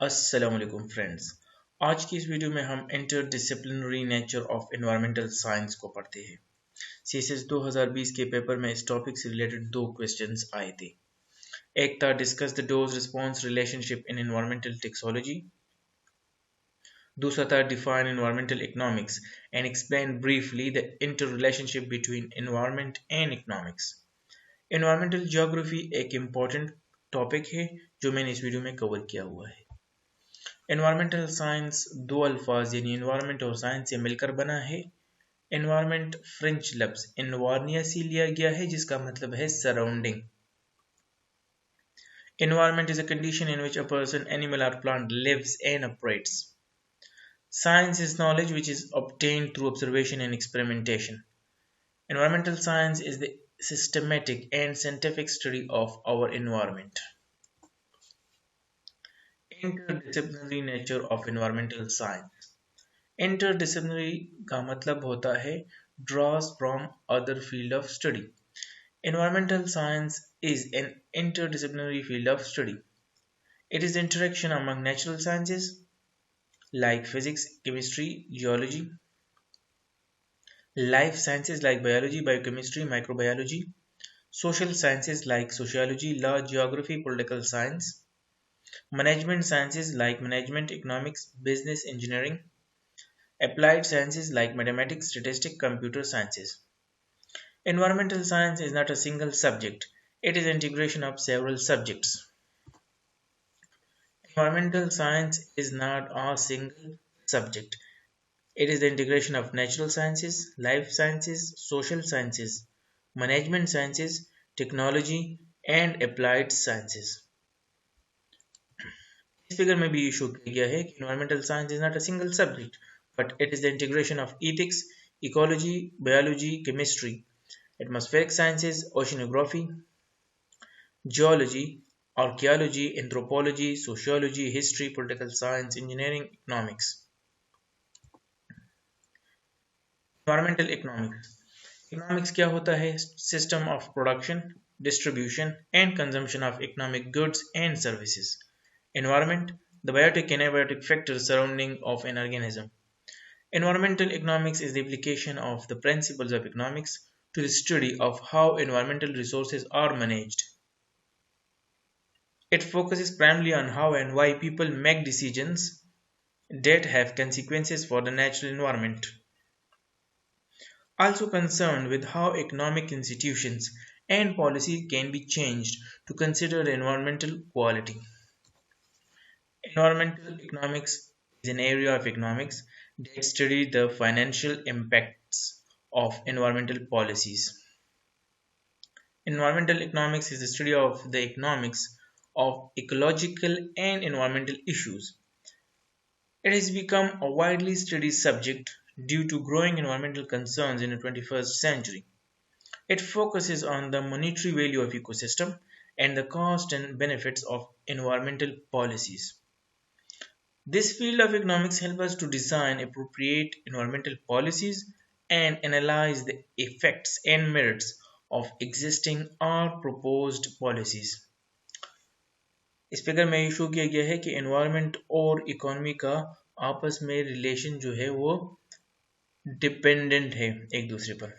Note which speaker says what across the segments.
Speaker 1: अस्सलाम वालेकुम फ्रेंड्स। आज की इस वीडियो में हम interdisciplinary nature of environmental science को पढ़ते हैं। सीएसएस 2020 के पेपर में इस टॉपिक से रिलेटेड दो क्वेश्चंस आए थे। एक था discuss the dose response relationship in environmental toxicology. दूसरा था define environmental economics and explain briefly the interrelationship between environment and economics. Environmental geography एक इम्पॉर्टेंट टॉपिक है जो मैंने इस वीडियो में कवर किया हुआ है। एनवायरमेंटल साइंस दो अल्फाज यानी एनवायरमेंट और साइंस से मिलकर बना है। एनवायरमेंट फ्रेंच लफ्ज एनवायरनिया से लिया गया है जिसका मतलब है surrounding. Environment is a condition in which a person, animal or plant lives and operates. Science is knowledge which is obtained through observation and experimentation. Environmental science is the systematic and scientific study of our environment. Interdisciplinary nature of environmental science. Interdisciplinary का मतलब होता है draws from other field of study. Environmental science is an interdisciplinary field of study. It is the interaction among natural sciences like physics, chemistry, geology, life sciences like biology, biochemistry, microbiology, social sciences like sociology, law, geography, political science, management sciences like management, economics, business, engineering, applied sciences like mathematics, statistics, computer sciences. Environmental science is not a single subject, it is integration of several subjects. Environmental science is not a single subject. It is the integration of natural sciences, life sciences, social sciences, management sciences, technology, and applied sciences. इस figure में भी show किया गया है कि environmental science is not a single subject, but it is the integration of ethics, ecology, biology, chemistry, atmospheric sciences, oceanography, geology, archaeology, anthropology, sociology, history, political science, engineering, economics. Environmental economics. Economics क्या होता है? System of production, distribution and consumption of economic goods and services. Environment, the biotic and abiotic factors surrounding of an organism. Environmental economics is the application of the principles of economics to the study of how environmental resources are managed. It focuses primarily on how and why people make decisions that have consequences for the natural environment. Also concerned with how economic institutions and policy can be changed to consider environmental quality. Environmental economics is an area of economics that studies the financial impacts of environmental policies. Environmental economics is the study of the economics of ecological and environmental issues. It has become a widely studied subject due to growing environmental concerns in the 21st century. It focuses on the monetary value of ecosystem and the cost and benefits of environmental policies. This field of economics helps us to design appropriate environmental policies and analyze the effects and merits of existing or proposed policies. इस figure में show किया गया है कि environment और economy का आपस में रिलेशन जो है वो डिपेंडेंट है एक दूसरे पर.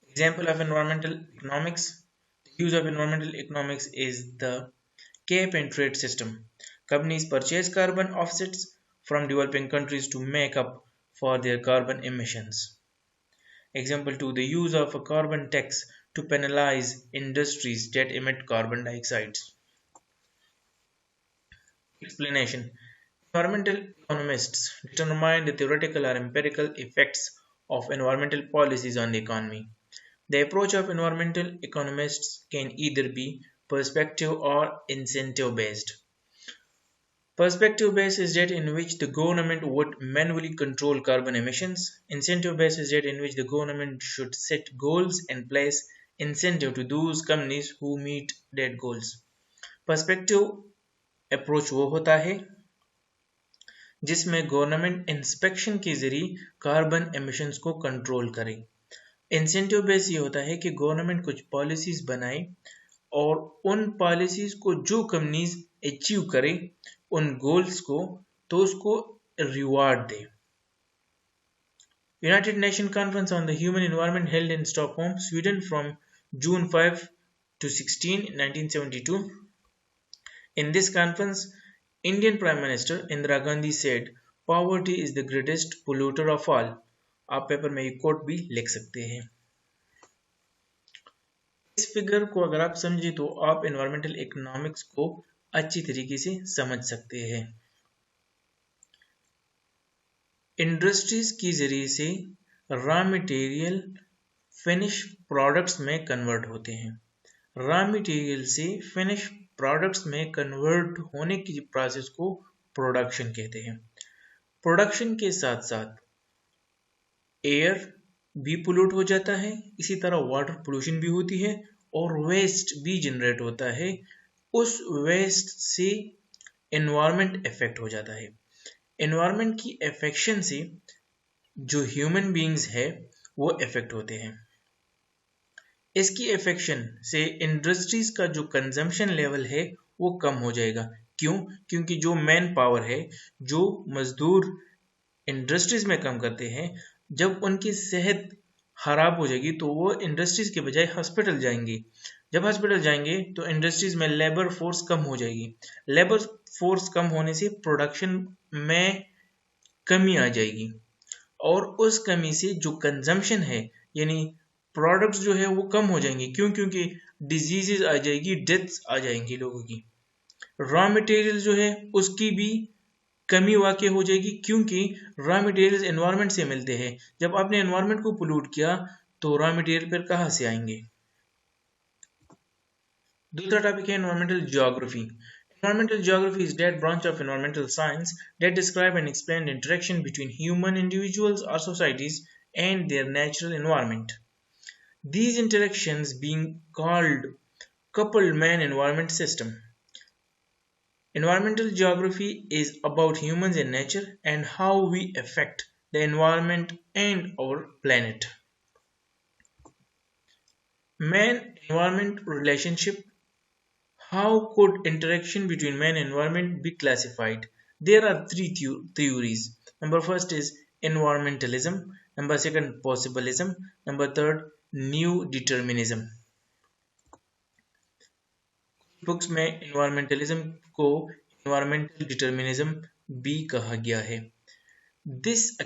Speaker 1: Example of environmental economics. The use of environmental economics is the cap and trade system. Companies purchase carbon offsets from developing countries to make up for their carbon emissions. Example 2. The use of a carbon tax to penalize industries that emit carbon dioxide. Explanation. Environmental economists determine the theoretical or empirical effects of environmental policies on the economy. The approach of environmental economists can either be perspective or incentive based. Perspective based is that in which the government would manually control carbon emissions. Incentive based is that in which the government should set goals and place incentive to those companies who meet that goals. Perspective approach वो होता है जिसमें government inspection के जरिए carbon emissions को control करे. Incentive base ये होता है कि गवर्नमेंट कुछ पॉलिसीज बनाए और उन पॉलिसीज को जो कंपनीज अचीव करे उन गोल्स को, तो उसको reward they. United Nations Conference on the Human Environment held in Stockholm, Sweden from June 5 to 16, 1972. In this conference, Indian Prime Minister Indira Gandhi said, "Poverty is the greatest polluter of all." आप paper में ये coat भी लिख सकते हैं। इस figure को अगर आप समझे तो आप एनवायरमेंटल इकोनॉमिक्स को अच्छी तरीके से समझ सकते हैं। इंडस्ट्रीज के जरिए से रॉ मटेरियल फिनिश प्रोडक्ट्स में कन्वर्ट होते हैं। रॉ मटेरियल से फिनिश प्रोडक्ट्स में कन्वर्ट होने की प्रोसेस को प्रोडक्शन कहते हैं। प्रोडक्शन के साथ साथ एयर भी पोल्यूट हो जाता है, इसी तरह वाटर पोल्यूशन भी होती है और वेस्ट भी जनरेट होता है। उस वेस्ट से एनवायरनमेंट इफेक्ट हो जाता है। एनवायरनमेंट की इफेक्शन से जो ह्यूमन बीइंग्स है वो इफेक्ट होते हैं। इसकी इफेक्शन से इंडस्ट्रीज का जो कंजम्पशन लेवल है वो कम हो जाएगा। क्यों? क्योंकि जो मैन पावर है, जो मजदूर इंडस्ट्रीज में काम करते हैं, जब उनकी सेहत खराब हो जाएगी तो वो इंडस्ट्रीज के बजाय हॉस्पिटल जाएंगे। जब हॉस्पिटल जाएंगे तो इंडस्ट्रीज में लेबर फोर्स कम हो जाएगी। लेबर फोर्स कम होने से प्रोडक्शन में कमी आ जाएगी और उस कमी से जो कंजम्पशन है यानी प्रोडक्ट्स जो है वो कम हो जाएंगे। क्यों? क्योंकि डिजीजेज आ जाएगी, डेथ्स आ जाएंगी लोगों की। रॉ मटेरियल जो है उसकी भी कमी वाकई हो जाएगी, क्योंकि रॉ मटेरियल्स एनवायरनमेंट से मिलते हैं। जब आपने एनवायरनमेंट को पोल्यूट किया तो रॉ मटेरियल फिर कहाँ से आएंगे? दूसरा टॉपिक है environmental geography. Environmental geography is that branch of environmental science that describe and explain the interaction between human individuals or societies and their natural environment. These interactions being called coupled man-environment system. Environmental geography is about humans and nature and how we affect the environment and our planet. Man-environment relationship. How could interaction between man and environment be classified? There are three theories. Number first is environmentalism. Number second, possibilism. Number third, new determinism. Books में environmentalism को environmental determinism भी कहा गया है।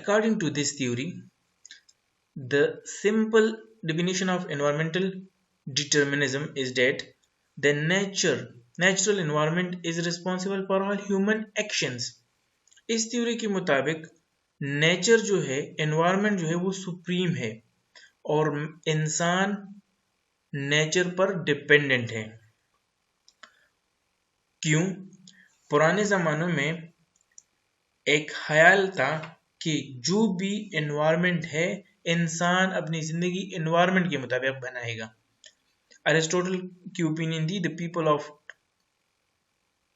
Speaker 1: According to this theory, the simple definition of environmental determinism is that the natural environment is responsible for all human actions. इस theory के मुताबिक nature जो है, एनवायरनमेंट जो है वो सुप्रीम है और इंसान नेचर पर डिपेंडेंट है। क्यों? पुराने जमानों में एक ख्याल था कि जो भी एनवायरनमेंट है इंसान अपनी जिंदगी एनवायरनमेंट के मुताबिक बनाएगा। Aristotle की ओपिनियन थी, the people of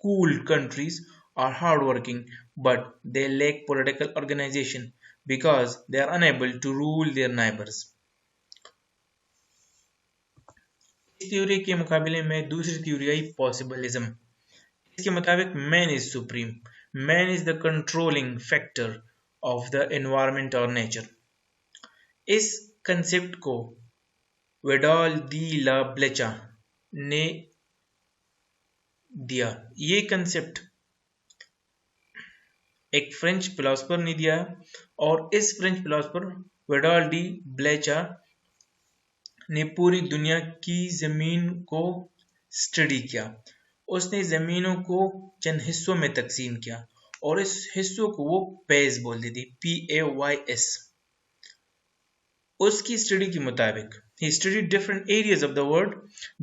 Speaker 1: cool countries are hardworking but they lack political organization because they are unable to rule their neighbors. इस थ्योरी के मुकाबले में दूसरी थ्योरी आई possibilism. इसके मुताबिक man is supreme, man is the controlling factor of the environment or nature. इस concept को वेडाल दी ला ब्लेचा ने दिया। ये कंसेप्ट एक फ्रेंच फिलोसोफर ने दिया और इस फ्रेंच फिलोसोफर वेडाल डी ब्लेचा ने पूरी दुनिया की जमीन को स्टडी किया। उसने जमीनों को चंद हिस्सों में तकसीम किया और इस हिस्सों को वो पेज बोलती थी, PAYS। उसकी स्टडी के मुताबिक he studied different areas of the world.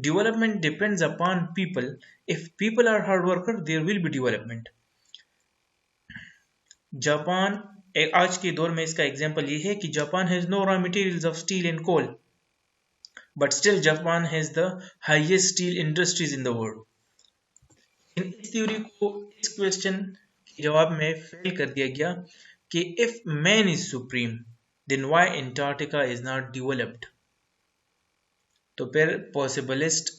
Speaker 1: Development depends upon people. If people are hard worker, there will be development. Japan आज के दौर में इसका एग्जांपल ये है कि Japan has no raw materials of steel and coal, but still Japan has the highest steel industries in the world. इस theory को इस क्वेश्चन के जवाब में फेल कर दिया गया कि if man is supreme, then why Antarctica is not developed? तो फिर पॉसिबलिस्ट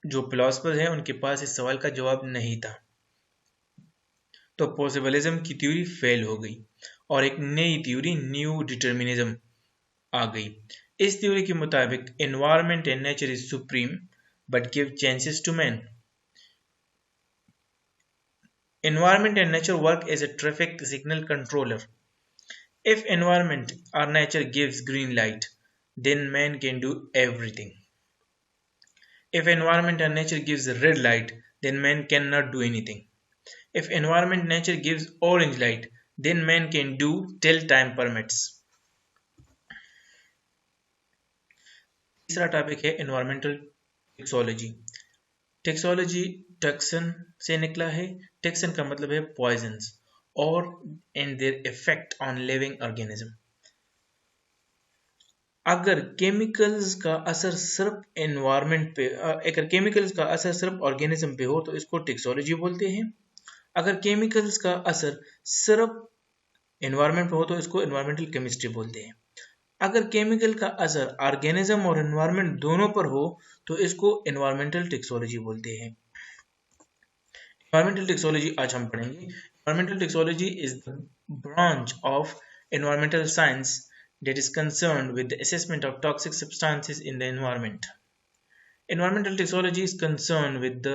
Speaker 1: जो फिलोसफर हैं उनके पास इस सवाल का जवाब नहीं था, तो पॉसिबलिज्म की थ्योरी फेल हो गई और एक नई थ्योरी न्यू डिटर्मिनिज्म आ गई। इस थ्योरी के मुताबिक environment and nature is supreme but give chances to man. Environment and nature work as a traffic signal controller. If environment or nature gives green light, then man can do everything. If environment or nature gives red light, then man cannot do anything. If environment nature gives orange light, then man can do till time permits. तीसरा topic है environmental toxicology. Toxicology toxin से निकला है। Toxin का मतलब है poisons और and their effect on living organism. अगर केमिकल्स का असर सिर्फ एनवायरनमेंट पे अगर केमिकल्स का असर सिर्फ ऑर्गेनिज्म पे हो तो इसको टेक्सोलॉजी बोलते हैं। अगर केमिकल्स का असर सिर्फ एनवायरनमेंट पे हो तो इसको एनवायरमेंटल केमिस्ट्री बोलते हैं। अगर केमिकल का असर ऑर्गेनिज्म और एनवायरनमेंट दोनों पर हो तो इसको एनवायरमेंटल टेक्सोलॉजी बोलते हैं। एनवायरमेंटल टेक्सोलॉजी आज हम पढ़ेंगे। Environmental toxicology is the branch of environmental science that is concerned with the assessment of toxic substances in the environment. Environmental toxicology is concerned with the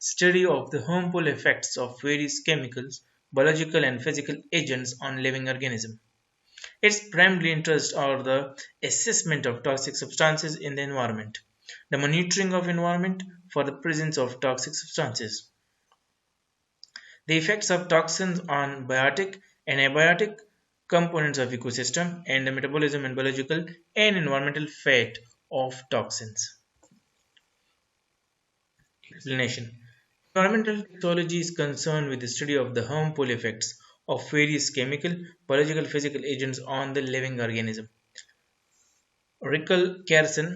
Speaker 1: study of the harmful effects of various chemicals, biological and physical agents on living organisms. Its primary interests are the assessment of toxic substances in the environment, the monitoring of environment for the presence of toxic substances, the effects of toxins on biotic and abiotic components of ecosystem, and the metabolism and biological and environmental fate of toxins. Explanation. Environmental toxicology is concerned with the study of the harmful effects of various chemical, biological, physical agents on the living organism. Rachel Carson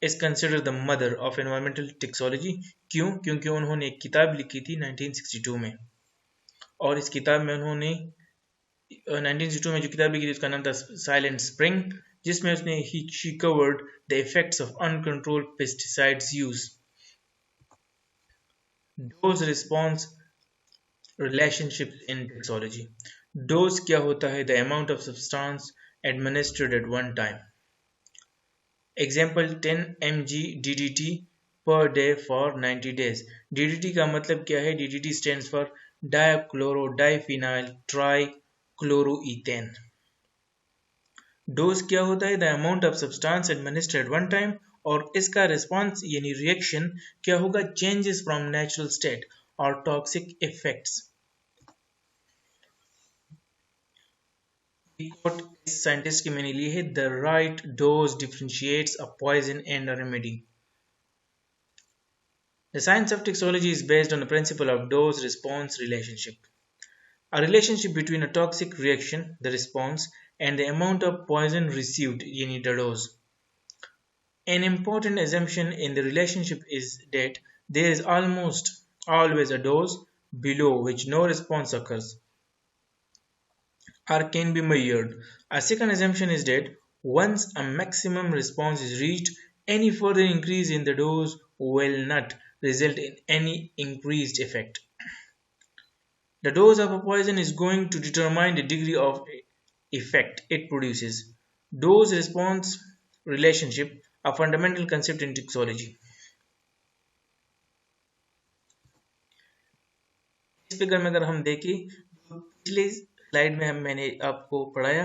Speaker 1: is considered the mother of environmental toxicology. क्यों? क्योंकि उन्होंने एक किताब लिखी थी 1962 में और इस किताब में उन्होंने 1962 में जो किताब लिखी थी उसका नाम था साइलेंट स्प्रिंग, जिसमें उसने she covered the effects of uncontrolled pesticides use, dose response relationships in toxicology. Dose क्या होता है? The amount of substance administered at one time. Example 10 mg DDT per day for 90 days. DDT का मतलब क्या है? DDT stands for dichlorodiphenyl trichloroethane. Dose क्या होता है? The amount of substance administered one time, और इसका रिस्पॉन्स यानी रिएक्शन क्या होगा? चेंजेस फ्रॉम नेचुरल स्टेट और टॉक्सिक इफेक्ट्स। इस साइंटिस्ट की मैंने ली है, the right dose differentiates a poison and a remedy. The science of toxicology is based on the principle of dose-response relationship. A relationship between a toxic reaction, the response, and the amount of poison received, yani the dose. An important assumption in the relationship is that there is almost always a dose below which no response occurs or can be measured. A second assumption is that once a maximum response is reached, any further increase in the dose will not result in any increased effect. The dose of a poison is going to determine the degree of effect it produces. Dose-response relationship, a fundamental concept in toxicology. इस figure में अगर हम देखें, पिछली slide में मैंने आपको पढ़ाया,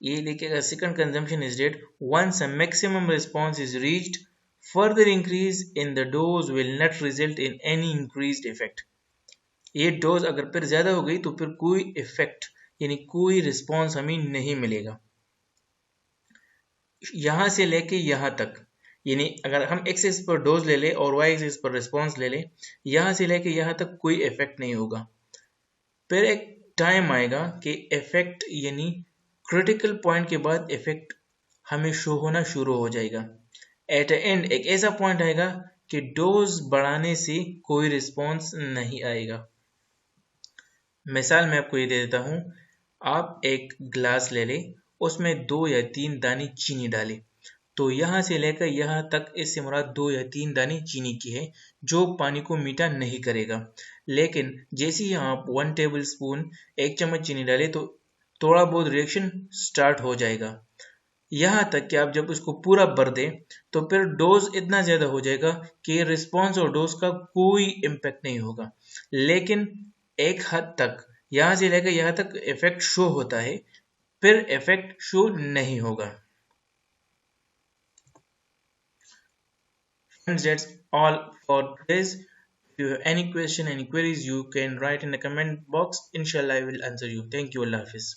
Speaker 1: ये लिखेगा second consumption is that once a maximum response is reached, further increase in the dose will not result in any increased effect. ये डोज अगर फिर ज्यादा हो गई तो फिर कोई इफेक्ट यानी कोई रिस्पॉन्स हमें नहीं मिलेगा। यहां से लेके यहां तक, यानी अगर हम एक्स एक्सिस पर डोज ले ले और वाई एक्सिस पर रिस्पॉन्स ले ले, यहां से लेके यहां तक कोई इफेक्ट नहीं होगा। फिर एक टाइम आएगा कि इफेक्ट यानी क्रिटिकल पॉइंट के बाद इफेक्ट हमें शो होना शुरू हो जाएगा। एट एंड एक ऐसा पॉइंट आएगा कि डोज बढ़ाने से कोई रिस्पॉन्स नहीं आएगा। मिसाल मैं आपको ये दे देता हूं, आप एक ग्लास ले लें, उसमें 2 या 3 दाने चीनी डालें तो यहाँ से लेकर यहाँ तक इससे मुराद 2 या 3 दाने चीनी की है, जो पानी को मीठा नहीं करेगा। लेकिन जैसे ही आप 1 टेबल स्पून 1 चम्मच चीनी डालें तो थोड़ा बहुत रिएक्शन स्टार्ट हो जाएगा। यहाँ तक कि आप जब उसको पूरा भर दें तो फिर डोज इतना ज़्यादा हो जाएगा कि रिस्पॉन्स और डोज का कोई इम्पैक्ट नहीं होगा। लेकिन एक हद तक, यहाँ से लेकर यहाँ तक इफेक्ट शो होता है, फिर इफेक्ट शो नहीं होगा। Friends, that's all for today's. If you have any question, any queries, you can write in the comment box. Inshallah, I will answer you. Thank you. Allah Hafiz.